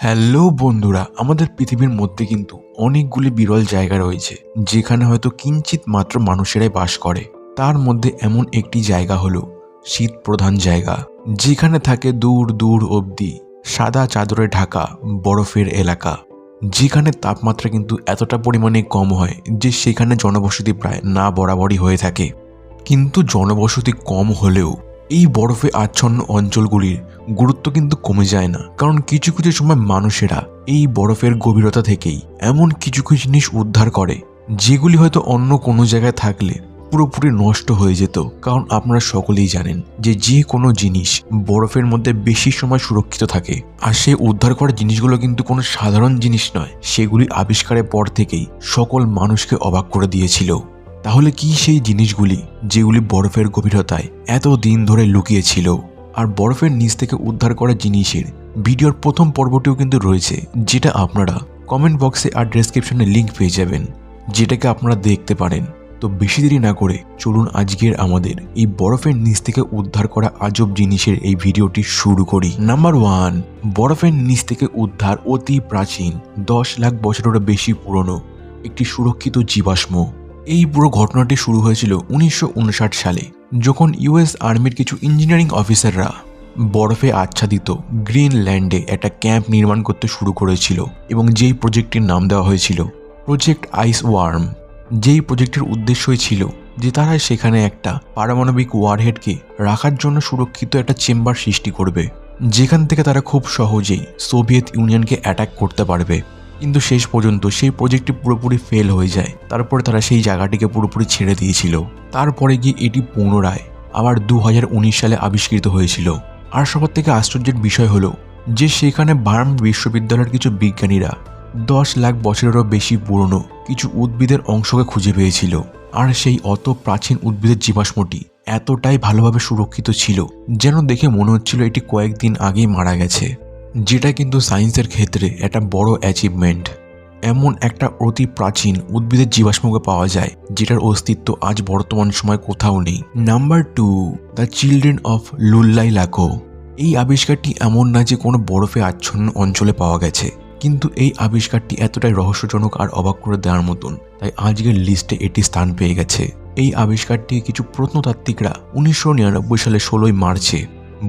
Hello বন্ধুরা, আমাদের পৃথিবীর মধ্যে কিন্তু অনেকগুলি বিরল জায়গা রয়েছে যেখানে হয়তো কিঞ্চিত মাত্র মানুষেরাই বাস করে। তার মধ্যে এমন একটি জায়গা হলো শীত প্রধান জায়গা, যেখানে থাকে দূর দূর অবধি সাদা চাদরে ঢাকা বরফের এলাকা, যেখানে তাপমাত্রা কিন্তু এতটা পরিমাণে কম হয় যে সেখানে জনবসতি প্রায় না বরাবরই হয়ে থাকে। কিন্তু জনবসতি কম হলেও এই বরফে আচ্ছন্ন অঞ্চলগুলির গুরুত্ব কিন্তু কমে যায় না, কারণ কিছু কিছু সময় মানুষেরা এই বরফের গভীরতা থেকেই এমন কিছু কিছু জিনিস উদ্ধার করে যেগুলি হয়তো অন্য কোনো জায়গায় থাকলে পুরোপুরি নষ্ট হয়ে যেত। কারণ আপনারা সকলেই জানেন যে কোনো জিনিস বরফের মধ্যে বেশি সময় সুরক্ষিত থাকে, আর সেই উদ্ধার করা জিনিসগুলো কিন্তু কোনো সাধারণ জিনিস নয়, সেগুলি আবিষ্কারের পর থেকেই সকল মানুষকে অবাক করে দিয়েছিল। তাহলে কি সেই জিনিসগুলি যেগুলি বরফের গভীরতায় এত দিন ধরে লুকিয়েছিল? আর বরফের নিচ থেকে উদ্ধার করা জিনিসের ভিডিওর প্রথম পর্বটিও কিন্তু রয়েছে, যেটা আপনারা কমেন্ট বক্সে আর ডেসক্রিপশনে লিংক পেয়ে যাবেন, যেটাকে আপনারা দেখতে পারেন। তো বেশি দেরি না করে চলুন আজকের আমাদের এই বরফের নিচ থেকে উদ্ধার করা আজব জিনিসের এই ভিডিওটি শুরু করি। নাম্বার 1, বরফের নিচ থেকে উদ্ধার অতি প্রাচীন 10 লাখ বছরেরও বেশি পুরনো একটি সুরক্ষিত জীবাশ্ম। এই পুরো ঘটনাটি শুরু হয়েছিল 1959 সালে, যখন ইউএস আর্মির কিছু ইঞ্জিনিয়ারিং অফিসাররা বরফে আচ্ছাদিত গ্রিনল্যান্ডে একটা ক্যাম্প নির্মাণ করতে শুরু করেছিল, এবং যেই প্রজেক্টটির নাম দেওয়া হয়েছিল প্রজেক্ট আইস ওয়ার্ম। যেই প্রজেক্টের উদ্দেশ্যই ছিল যে তারা সেখানে একটা পারমাণবিক ওয়ারহেডকে রাখার জন্য সুরক্ষিত একটা চেম্বার সৃষ্টি করবে, যেখান থেকে তারা খুব সহজেই সোভিয়েত ইউনিয়নকে অ্যাটাক করতে পারবে। কিন্তু শেষ পর্যন্ত সেই প্রজেক্টটি পুরোপুরি ফেল হয়ে যায়। তারপরে তারা সেই জায়গাটিকে পুরোপুরি ছেড়ে দিয়েছিল। তারপরে গিয়ে এটি পুনরায় আবার 2019 সালে আবিষ্কৃত হয়েছিল। আর সবার থেকে আশ্চর্যের বিষয় হলো যে সেখানে বার্ন বিশ্ববিদ্যালয়ের কিছু বিজ্ঞানীরা 10 লাখ বছরেরও বেশি পুরনো কিছু উদ্ভিদের অংশকে খুঁজে পেয়েছিল। আর সেই অত প্রাচীন উদ্ভিদের জীবাশ্মটি এতটাই ভালোভাবে সুরক্ষিত ছিল যেন দেখে মনে হচ্ছিল এটি কয়েকদিন আগেই মারা গেছে, যেটা কিন্তু সায়েন্সের ক্ষেত্রে একটা বড় অ্যাচিভমেন্ট। এমন একটা অতি প্রাচীন উদ্ভিদের জীবাশ্মকে পাওয়া যায় যেটার অস্তিত্ব আজ বর্তমান সময় কোথাও নেই। Number 2, the children of Llullaillaco. এই আবিষ্কারটি এমন না যে কোনো বরফে আচ্ছন্ন অঞ্চলে পাওয়া গেছে, কিন্তু এই আবিষ্কারটি এতটাই রহস্যজনক আর অবাক করে দেওয়ার মতন, তাই আজকের লিস্টে এটি স্থান পেয়ে গেছে। এই আবিষ্কারটি কিছু প্রত্নতাত্ত্বিকরা 1999 সালে 16 মার্চে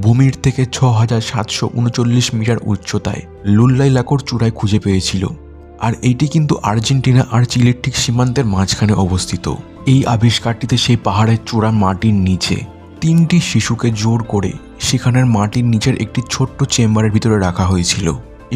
ভূমির থেকে 6739 মিটার উচ্চতায় লুল্লাইলাকোর চূড়ায় খুঁজে পেয়েছিল। আর এইটি কিন্তু আর্জেন্টিনা আর চিলির ঠিক সীমান্তের মাঝখানে অবস্থিত। এই আবিষ্কারটিতে সেই পাহাড়ের চূড়ার মাটির নিচে 3টি শিশুকে জোর করে সেখানের মাটির নিচের একটি ছোট্ট চেম্বারের ভিতরে রাখা হয়েছিল,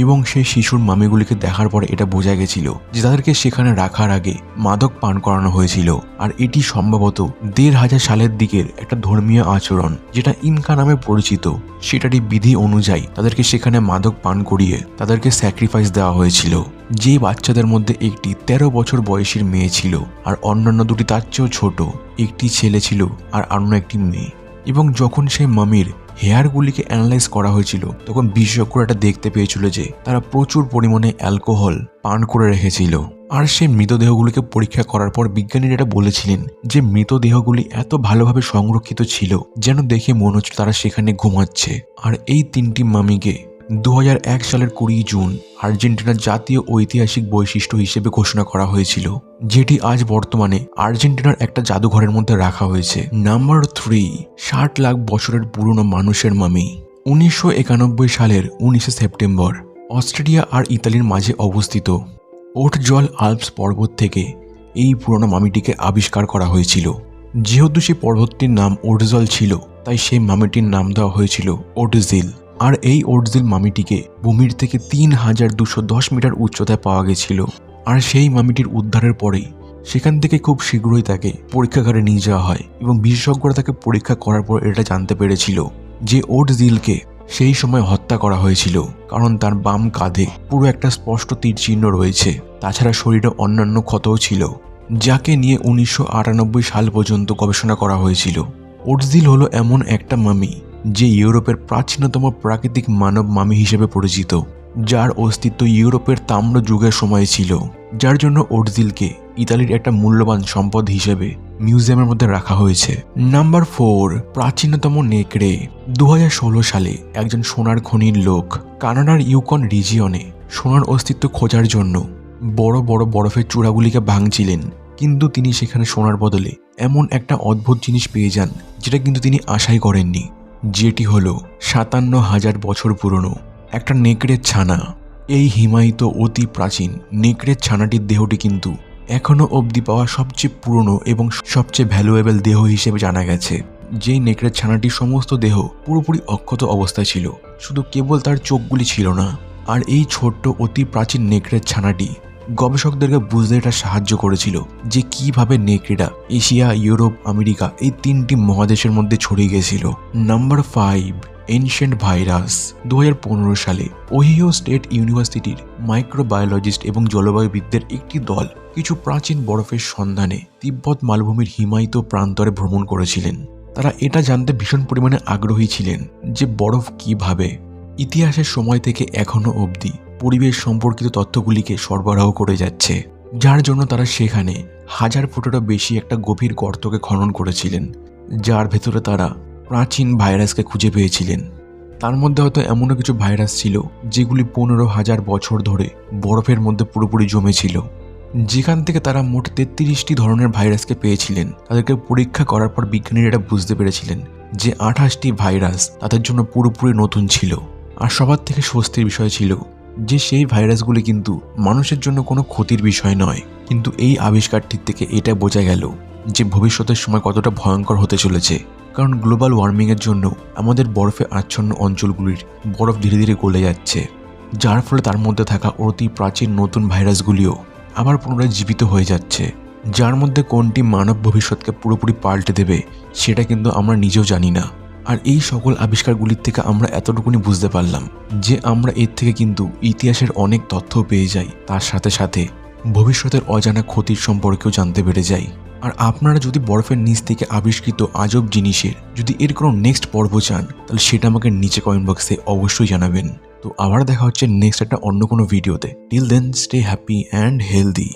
এবং সেই শিশুর মামিগুলিকে দেখার পরে এটা বোঝা গেছিল যে তাদেরকে সেখানে রাখার আগে মাদক পান করানো হয়েছিল। আর এটি সম্ভবত 1500 সালের দিকের একটা ধর্মীয় আচরণ, যেটা ইনকা নামে পরিচিত। সেটারই বিধি অনুযায়ী তাদেরকে সেখানে মাদক পান করিয়ে তাদেরকে স্যাক্রিফাইস দেওয়া হয়েছিল। যে বাচ্চাদের মধ্যে একটি 13 বছর বয়সীর মেয়ে ছিল, আর অন্যান্য দুটি তার চেয়েও ছোট, একটি ছেলে ছিল আর অন্য একটি মেয়ে। এবং যখন সেই মামির হেয়ারগুলিকে অ্যানালাইজ করা হয়েছিল, তখন বিশেষজ্ঞরা এটা দেখতে পেয়েছিল যে তারা প্রচুর পরিমাণে অ্যালকোহল পান করে রেখেছিল। আর সেই মৃতদেহগুলিকে পরীক্ষা করার পর বিজ্ঞানীরা এটা বলেছিলেন যে মৃতদেহগুলি এত ভালোভাবে সংরক্ষিত ছিল যেন দেখে মনে হচ্ছিল তারা সেখানে ঘুমাচ্ছে। আর এই 3টি মামিকে 2001 সালের 20 জুন আর্জেন্টিনার জাতীয় ঐতিহাসিক বৈশিষ্ট্য হিসেবে ঘোষণা করা হয়েছিল, যেটি আজ বর্তমানে আর্জেন্টিনার একটা জাদুঘরের মধ্যে রাখা হয়েছে। নাম্বার 3, 60 লাখ বছরের পুরনো মানুষের মামি। 1991 সালের 19 সেপ্টেম্বর অস্ট্রেলিয়া আর ইতালির মাঝে অবস্থিত ওটজল আল্পস পর্বত থেকে এই পুরনো মামিটিকে আবিষ্কার করা হয়েছিল। যেহেতু সেই পর্বতটির নাম ওটজল ছিল, তাই সেই মামিটির নাম দেওয়া হয়েছিল ওটজিল। আর এই ওটজিল মামিটিকে ভূমির থেকে 3210 মিটার উচ্চতায় পাওয়া গেছিল। আর সেই মামিটির উদ্ধারের পরেই সেখান থেকে খুব শীঘ্রই তাকে পরীক্ষাগারে নিয়ে যাওয়া হয়, এবং বিশেষজ্ঞরা তাকে পরীক্ষা করার পর এটা জানতে পেরেছিল যে ওটজিলকে সেই সময় হত্যা করা হয়েছিল, কারণ তার বাম কাঁধে পুরো একটা স্পষ্ট তীর চিহ্ন রয়েছে। তাছাড়া শরীরে অন্যান্য ক্ষতও ছিল, যাকে নিয়ে 1998 সাল পর্যন্ত গবেষণা করা হয়েছিল। ওটজিল হলো এমন একটা মামি যে ইউরোপের প্রাচীনতম প্রাকৃতিক মানব মামি হিসেবে পরিচিত, যার অস্তিত্ব ইউরোপের তাম্র যুগের সময় ছিল, যার জন্য ওটজিলকে ইতালির একটা মূল্যবান সম্পদ হিসেবে মিউজিয়ামের মধ্যে রাখা হয়েছে। নাম্বার 4, প্রাচীনতম নেকড়ে। 2016 সালে একজন সোনার খনির লোক কানাডার ইউকন রিজিয়নে সোনার অস্তিত্ব খোঁজার জন্য বড় বড় বরফের চূড়াগুলিকে ভাঙছিলেন, কিন্তু তিনি সেখানে সোনার বদলে এমন একটা অদ্ভুত জিনিস পেয়ে যান যেটা কিন্তু তিনি আশাই করেননি, যেটি হলো 57,000 বছর পুরনো একটা নেকড়ের ছানা। এই হিমায়িত অতি প্রাচীন নেকড়ের ছানাটির দেহটি কিন্তু এখনও অবধি পাওয়া সবচেয়ে পুরনো এবং সবচেয়ে ভ্যালুয়েবল দেহ হিসেবে জানা গেছে। যেই নেকড়ের ছানাটির সমস্ত দেহ পুরোপুরি অক্ষত অবস্থায় ছিল, শুধু কেবল তার চোখগুলি ছিল না। আর এই ছোট্ট অতি প্রাচীন নেকড়ের ছানাটি গবেষকদেরকে বুঝতে এটা সাহায্য করেছিল যে কিভাবে নেকড়েরা এশিয়া, ইউরোপ, আমেরিকা এই 3টি মহাদেশের মধ্যে ছড়িয়ে গেছিল। Number 5, ancient virus. 2015 সালে ওহিও স্টেট ইউনিভার্সিটির মাইক্রোবায়োলজিস্ট এবং জলবায়ুবিদদের একটি দল কিছু প্রাচীন বরফের সন্ধানে তিব্বত মালভূমির হিমায়িত প্রান্তরে ভ্রমণ করেছিলেন। তারা এটা জানতে ভীষণ পরিমাণে আগ্রহী ছিলেন যে বরফ কিভাবে ইতিহাসের সময় থেকে এখনো অবধি পরিবেশ সম্পর্কিত তথ্যগুলিকে সরবরাহ করে যাচ্ছে, যার জন্য তারা সেখানে 1000 ফুটেরও বেশি একটা গভীর গর্তকে খনন করেছিলেন, যার ভেতরে তারা প্রাচীন ভাইরাসকে খুঁজে পেয়েছিলেন। তার মধ্যে হয়তো এমনও কিছু ভাইরাস ছিল যেগুলি 15,000 বছর ধরে বরফের মধ্যে পুরোপুরি জমেছিল। যেখান থেকে তারা মোট 33টি ধরনের ভাইরাসকে পেয়েছিলেন। তাদেরকে পরীক্ষা করার পর বিজ্ঞানীরা এটা বুঝতে পেরেছিলেন যে 28টি ভাইরাস তাদের জন্য পুরোপুরি নতুন ছিল। আর সবার থেকে স্বস্তির বিষয় ছিল যে সেই ভাইরাসগুলি কিন্তু মানুষের জন্য কোনো ক্ষতির বিষয় নয়। কিন্তু এই আবিষ্কারটির থেকে এটা বোঝা গেল যে ভবিষ্যতের সময় কতটা ভয়ঙ্কর হতে চলেছে, কারণ গ্লোবাল ওয়ার্মিংয়ের জন্য আমাদের বরফে আচ্ছন্ন অঞ্চলগুলির বরফ ধীরে ধীরে গলে যাচ্ছে, যার ফলে তার মধ্যে থাকা অতি প্রাচীন নতুন ভাইরাসগুলিও আবার পুনরায় জীবিত হয়ে যাচ্ছে, যার মধ্যে কোনটি মানব ভবিষ্যৎকে পুরোপুরি পাল্টে দেবে সেটা কিন্তু আমরা নিজেও জানি না। আর এই সকল আবিষ্কারগুলির থেকে আমরা এতটুকুনি বুঝতে পারলাম যে আমরা এর থেকে কিন্তু ইতিহাসের অনেক তথ্য পেয়ে যাই, তার সাথে সাথে ভবিষ্যতের অজানা ক্ষতির সম্পর্কেও জানতে পেরে যাই। আর আপনারা যদি বরফের নিচ থেকে আবিষ্কৃত আজব জিনিসের যদি এর কোনো নেক্সট পর্ব চান, তাহলে সেটা আমাকে নিচে কমেন্ট বক্সে অবশ্যই জানাবেন। তো আবার দেখা হচ্ছে নেক্সট একটা অন্য কোনো ভিডিওতে। Till then stay happy and healthy.